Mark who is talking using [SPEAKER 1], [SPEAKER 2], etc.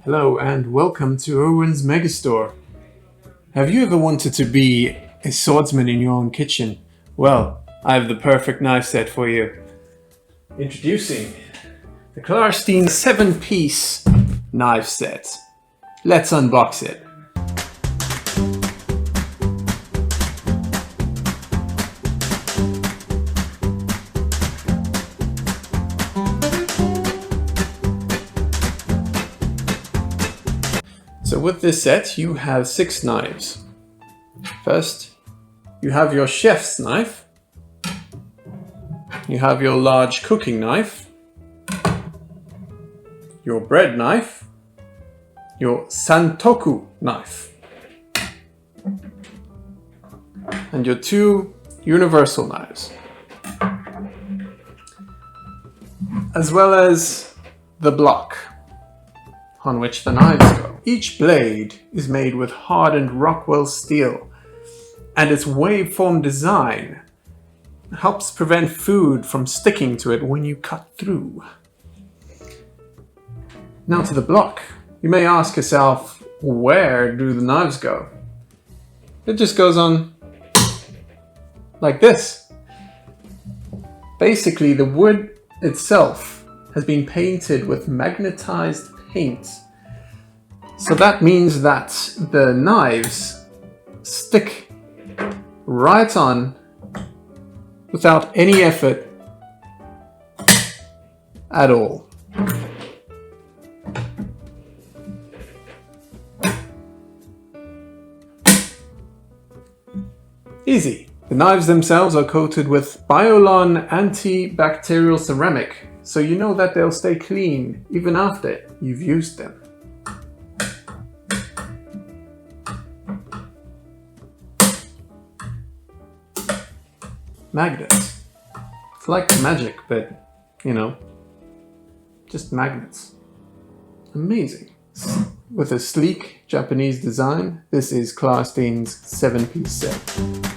[SPEAKER 1] Hello and welcome to Owen's Megastore. Have you ever wanted to be a swordsman in your own kitchen? Well, I have the perfect knife set for you. Introducing the Klarstein 7-piece knife set. Let's unbox it. So with this set you have 6 knives. First, you have your chef's knife. You have your large cooking knife. Your bread knife. Your santoku knife. And your 2 universal knives. As well as the block on which the knives go. Each blade is made with hardened Rockwell steel, and its waveform design helps prevent food from sticking to it when you cut through. Now to the block. You may ask yourself, where do the knives go? It just goes on like this. Basically, the wood itself has been painted with magnetized paint. So that means that the knives stick right on without any effort at all. Easy. The knives themselves are coated with BIO-LON antibacterial ceramic, so you know that they'll stay clean even after you've used them. Magnets. It's like magic, but, you know, just magnets. Amazing. With a sleek Japanese design, this is Klarstein's 7-piece set.